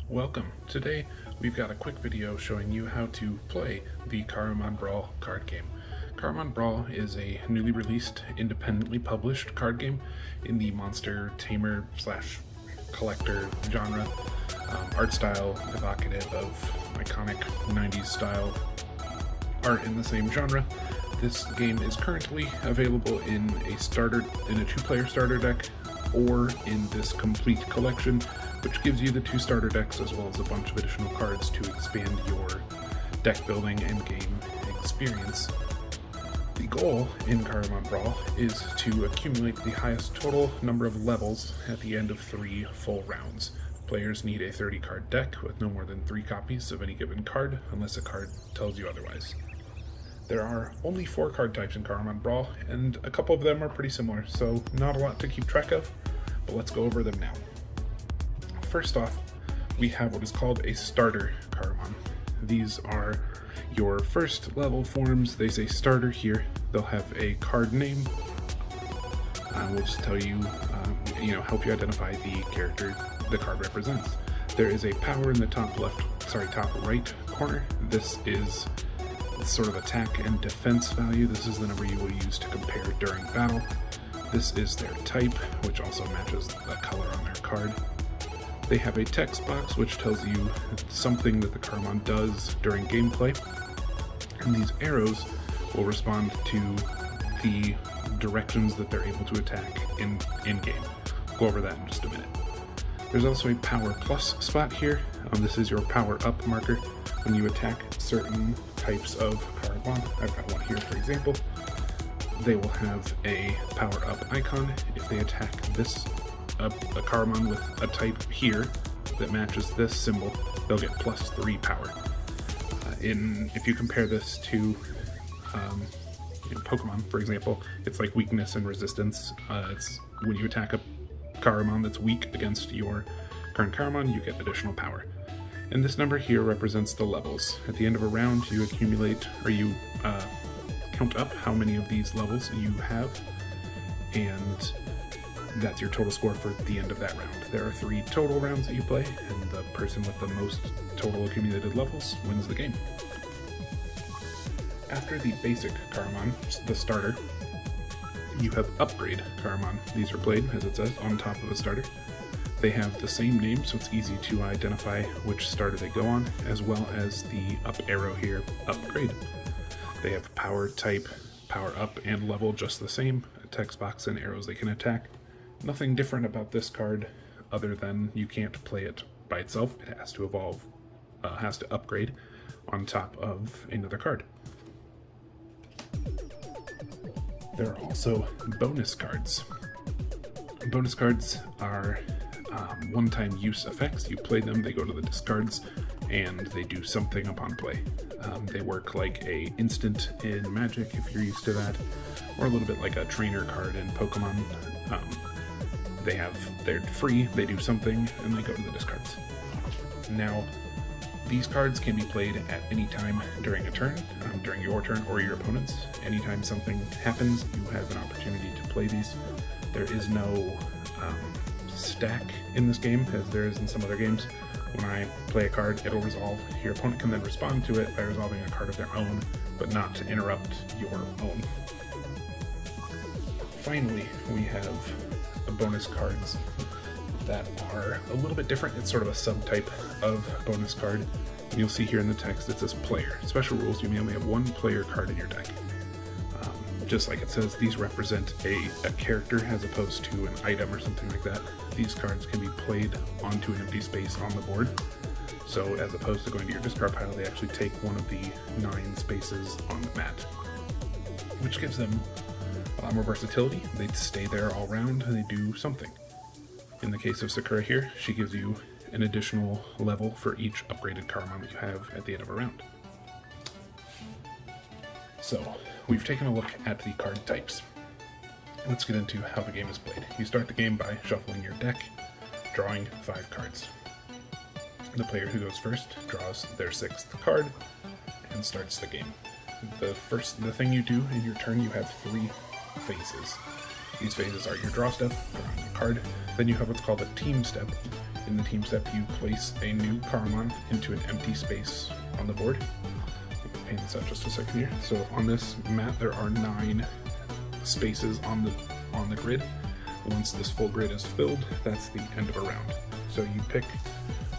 Welcome. Today we've got a quick video showing you how to play the Karumon Brawl card game. Karumon Brawl is a newly released, independently published card game in the monster tamer slash collector genre. Art style evocative of iconic 90s style art in the same genre. This game is currently available in a two-player starter deck, or in this complete collection, which gives you the 2 starter decks as well as a bunch of additional cards to expand your deck building and game experience. The goal in Karumon Brawl is to accumulate the highest total number of levels at the end of 3 full rounds. Players need a 30-card deck with no more than 3 copies of any given card, unless a card tells you otherwise. There are only 4 card types in Karumon Brawl, and a couple of them are pretty similar, so not a lot to keep track of, but let's go over them now. First off, we have what is called a starter Karumon. These are your first level forms. They say starter here. They'll have a card name. We'll just tell you, help you identify the character the card represents. There is a power in the top right corner. This is sort of attack and defense value. This is the number you will use to compare during battle. This is their type, which also matches the color on their card. They have a text box which tells you something that the Karumon does during gameplay, and these arrows will respond to the directions that they're able to attack in game. We'll go over that in just a minute. There's also a power plus spot here. This is your power up marker. When you attack certain types of Karumon, I've got one here for example, they will have a power up icon. If they attack a Karumon with a type here that matches this symbol, they'll get +3 power. If you compare this to Pokemon, for example, it's like weakness and resistance. It's when you attack a Karumon that's weak against your current Karumon, you get additional power. And this number here represents the levels. At the end of a round, you accumulate, or you count up how many of these levels you have, and that's your total score for the end of that round. There are 3 total rounds that you play, and the person with the most total accumulated levels wins the game. After the basic Karumon, the starter, you have upgrade Karumon. These are played, as it says, on top of a starter. They have the same name, so it's easy to identify which starter they go on, as well as the up arrow here, upgrade. They have power, type, power up, and level just the same, a text box and arrows they can attack. Nothing different about this card other than you can't play it by itself. It has to evolve, has to upgrade on top of another card. There are also bonus cards. Bonus cards are one-time use effects. You play them, they go to the discards, and they do something upon play. They work like a instant in Magic, if you're used to that, or a little bit like a trainer card in Pokemon. They're free, they do something, and they go to the discards. Now, these cards can be played at any time during a turn, during your turn or your opponent's. Anytime something happens, you have an opportunity to play these. There is no stack in this game, as there is in some other games. When I play a card, it'll resolve. Your opponent can then respond to it by resolving a card of their own, but not to interrupt your own. Finally, we have bonus cards that are a little bit different. It's sort of a subtype of bonus card. And you'll see here in the text it says player. Special rules, you may only have 1 player card in your deck. Just like it says, these represent a character as opposed to an item or something like that. These cards can be played onto an empty space on the board. So as opposed to going to your discard pile, they actually take one of the 9 spaces on the mat, which gives them a lot more versatility. They stay there all round and they do something. In the case of Sakura here, she gives you an additional level for each upgraded Karumon that you have at the end of a round. So, we've taken a look at the card types. Let's get into how the game is played. You start the game by shuffling your deck, drawing 5 cards. The player who goes first draws their 6th card and starts the game. The thing you do in your turn, you have 3 phases. These phases are your draw step, drawing a card. Then you have what's called a team step. In the team step, you place a new Karumon into an empty space on the board. I'll paint this out just a second here. So on this mat, there are 9 spaces on the grid. Once this full grid is filled, that's the end of a round. So you pick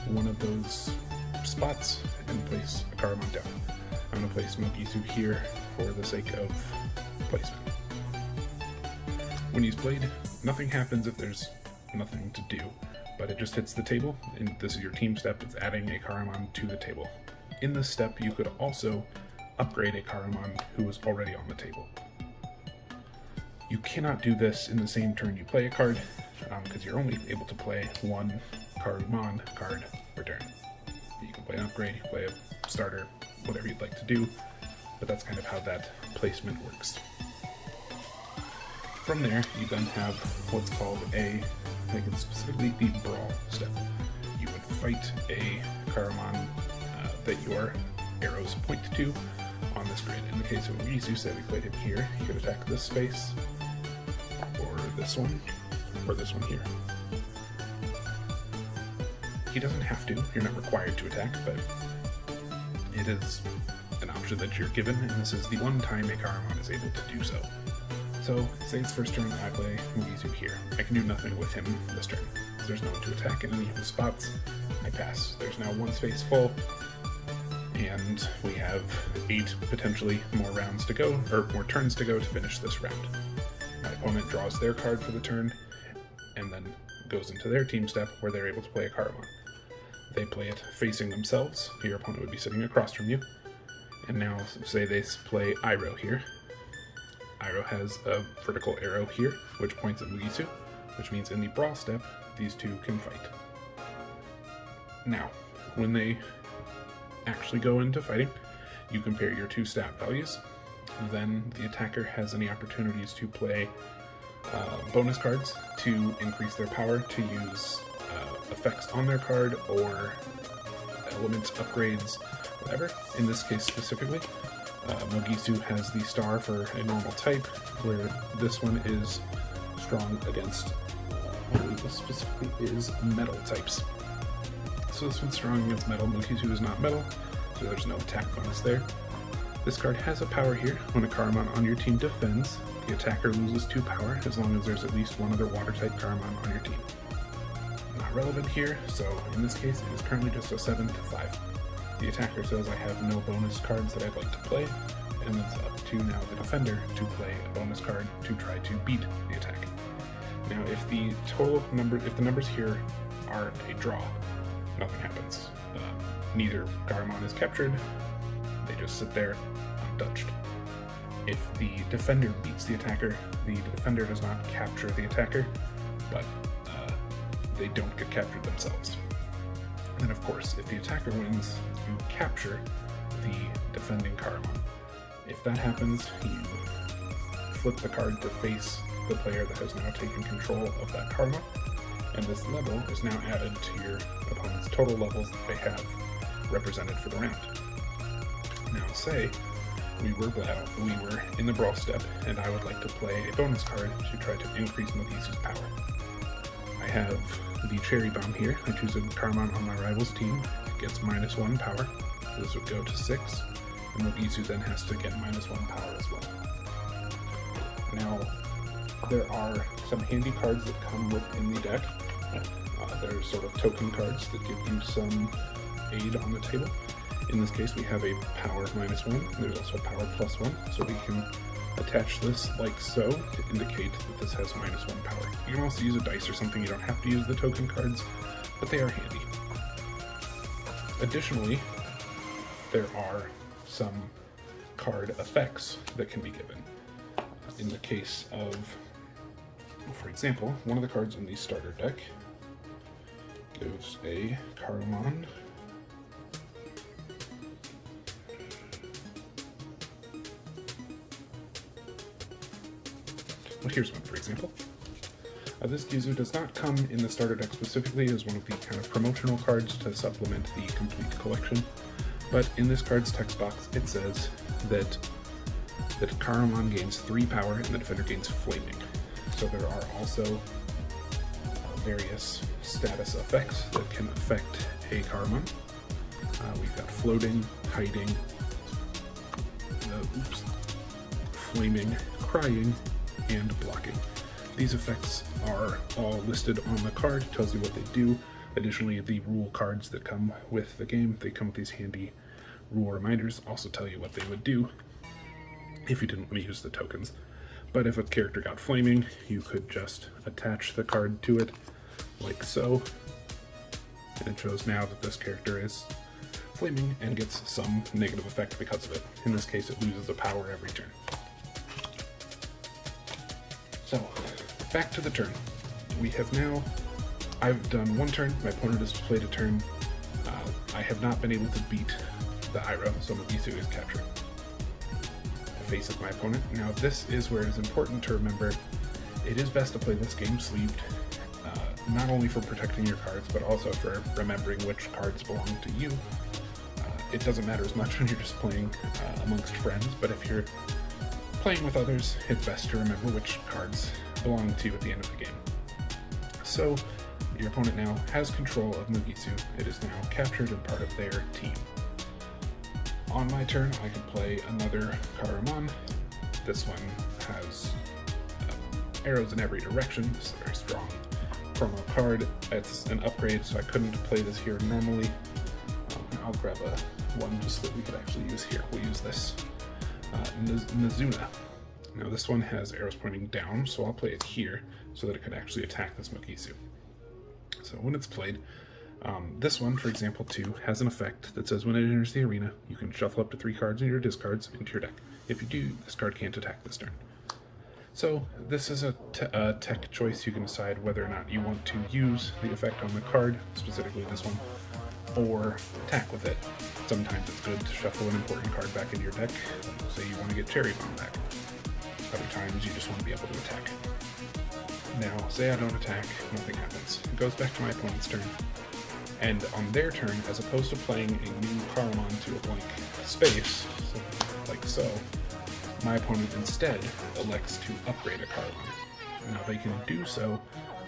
one of those spots and place a Karumon down. I'm going to place Mogisu here for the sake of placement. When he's played, nothing happens if there's nothing to do, but it just hits the table, and this is your team step. It's adding a Karumon to the table. In this step, you could also upgrade a Karumon who was already on the table. You cannot do this in the same turn you play a card, because you're only able to play one Karumon card per turn. You can play an upgrade, you can play a starter, whatever you'd like to do, but that's kind of how that placement works. From there, you then have what's called I think it's specifically the Brawl step. You would fight a Karumon that your arrows point to on this grid. In the case of Mogisu, say we played him here, he could attack this space, or this one here. He doesn't have to, you're not required to attack, but it is an option that you're given, and this is the one time a Karumon is able to do so. So, say it's first turn, I play Mogisu here. I can do nothing with him this turn. There's no one to attack in any of the spots. I pass. There's now one space full, and we have 8 potentially more rounds to go, or more turns to go to finish this round. My opponent draws their card for the turn, and then goes into their team step where they're able to play a Karumon. They play it facing themselves. Your opponent would be sitting across from you. And now, say they play Iroh here. Iroh has a vertical arrow here, which points at Mogisu, which means in the Brawl step, these two can fight. Now, when they actually go into fighting, you compare your 2 stat values. Then the attacker has any opportunities to play bonus cards to increase their power, to use effects on their card, or elements, upgrades, whatever. In this case specifically, Mogisu has the star for a normal type, where this one is strong against, I believe this specifically is metal types. So this one's strong against metal. Mogisu is not metal, so there's no attack bonus there. This card has a power here. When a Karumon on your team defends, the attacker loses 2 power as long as there's at least one other water type Karumon on your team. Not relevant here, so in this case it is currently just a 7-5. The attacker says I have no bonus cards that I'd like to play, and it's up to now the defender to play a bonus card to try to beat the attack. Now if the numbers here are a draw, nothing happens. Neither Karumon is captured, they just sit there untouched. If the defender beats the attacker, the defender does not capture the attacker, but they don't get captured themselves. And of course, if the attacker wins, you capture the defending Karumon. If that happens, you flip the card to face the player that has now taken control of that Karumon, and this level is now added to your opponent's total levels that they have represented for the round. Now say we were in the Brawl step, and I would like to play a bonus card to try to increase Mogisu's power. I have the Cherry Bomb here. I choose a Karumon on my rival's team. It gets -1 power. This would go to 6, and Mogisu then has to get -1 power as well. Now, there are some handy cards that come within the deck. There's sort of token cards that give you some aid on the table. In this case, we have a power -1. There's also a power +1, so we can attach this like so to indicate that this has -1 power. You can also use a dice or something. You don't have to use the token cards, but they are handy. Additionally, there are some card effects that can be given. In the case of, for example, one of the cards in the starter deck gives a Karumon Well, here's one, for example. This Gizu does not come in the starter deck specifically as one of the kind of promotional cards to supplement the complete collection, but in this card's text box it says that Karumon gains 3 power and the defender gains Flaming. So there are also various status effects that can affect a Karumon. We've got floating, hiding, flaming, crying, and blocking. These effects are all listed on the card, tells you what they do. Additionally, the rule cards that come with the game, they come with these handy rule reminders, also tell you what they would do if you didn't want to use the tokens. But if a character got flaming, you could just attach the card to it, like so. And it shows now that this character is flaming and gets some negative effect because of it. In this case, it loses a power every turn. So, back to the turn. We have now, I've done one turn, my opponent has played a turn. I have not been able to beat the Iroh, so Mugisu is captured. I face of my opponent. Now this is where it is important to remember, it is best to play this game sleeved, not only for protecting your cards, but also for remembering which cards belong to you. It doesn't matter as much when you're just playing amongst friends, but if you're playing with others, it's best to remember which cards belong to you at the end of the game. So, your opponent now has control of Mugisu. It is now captured and part of their team. On my turn, I can play another Karumon. This one has arrows in every direction. It's a very strong promo card. It's an upgrade, so I couldn't play this here normally. I'll grab one just that we could actually use here. We'll use this. Mizuna. Now this one has arrows pointing down, so I'll play it here so that it could actually attack this Mugisu. So when it's played, this one, for example, 2, has an effect that says when it enters the arena, you can shuffle up to 3 cards in your discards into your deck. If you do, this card can't attack this turn. So this is a tech choice. You can decide whether or not you want to use the effect on the card, specifically this one, or attack with it. Sometimes it's good to shuffle an important card back into your deck. Say you want to get Cherry Bomb back. Other times you just want to be able to attack. Now, say I don't attack, nothing happens. It goes back to my opponent's turn. And on their turn, as opposed to playing a new Karumon to a blank space, like so, my opponent instead elects to upgrade a Karumon. Now they can do so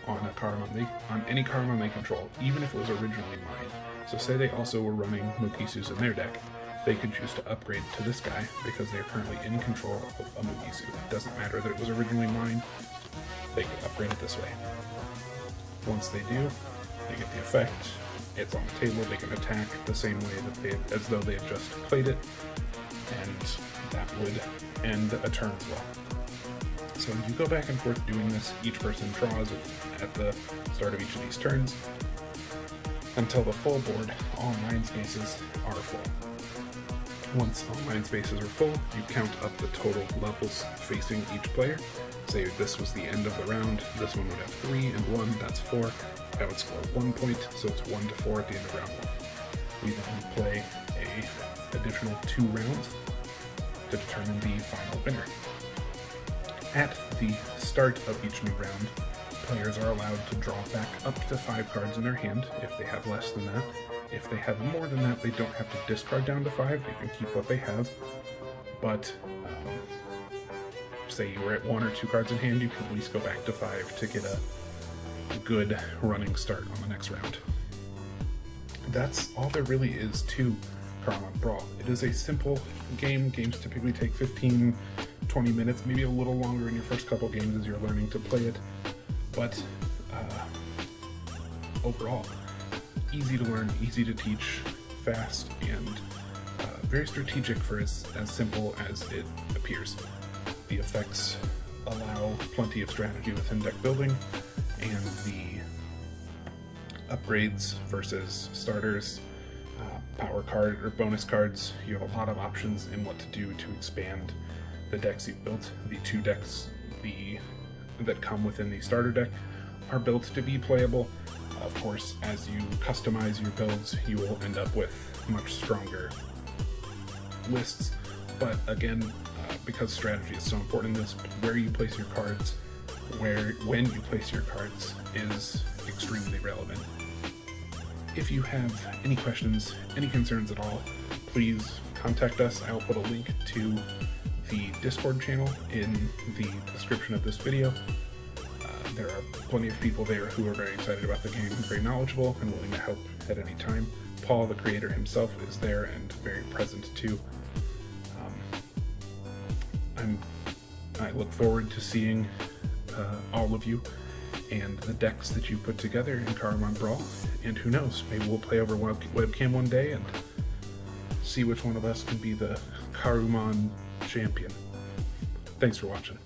on a Karumon, on any Karumon they control, even if it was originally mine. So say they also were running Mugisus in their deck, they could choose to upgrade to this guy because they're currently in control of a Mugisu. It doesn't matter that it was originally mine, they could upgrade it this way. Once they do, they get the effect, it's on the table, they can attack the same way that as though they had just played it, and that would end a turn as well. So you go back and forth doing this, each person draws at the start of each of these turns, until the full board, all 9 spaces are full. Once all 9 spaces are full, you count up the total levels facing each player. Say this was the end of the round, this one would have 3 and 1, that's 4. That would score 1 point, so it's 1 to 4 at the end of round 1. We then play an additional 2 rounds to determine the final winner. At the start of each new round, players are allowed to draw back up to 5 cards in their hand if they have less than that. If they have more than that, they don't have to discard down to 5, they can keep what they have. But say you were at 1 or 2 cards in hand, you can at least go back to 5 to get a good running start on the next round. That's all there really is to Karumon Brawl. It is a simple game. Games typically take 15-20 minutes, maybe a little longer in your first couple games as you're learning to play it, but overall, easy to learn, easy to teach, fast, and very strategic for as simple as it appears. The effects allow plenty of strategy within deck building, and the upgrades versus starters, power card or bonus cards, you have a lot of options in what to do to expand the decks you've built. The 2 decks that come within the starter deck are built to be playable. Of course, as you customize your builds, you will end up with much stronger lists, but again, because strategy is so important in this, where you place your cards, when you place your cards is extremely relevant. If you have any questions, any concerns at all, please contact us. I'll put a link to the Discord channel in the description of this video. There are plenty of people there who are very excited about the game, very knowledgeable, and willing to help at any time. Paul, the creator himself, is there and very present too. I look forward to seeing all of you and the decks that you put together in Karumon Brawl, and who knows, maybe we'll play over webcam one day and see which one of us can be the Karumon champion. Thanks for watching.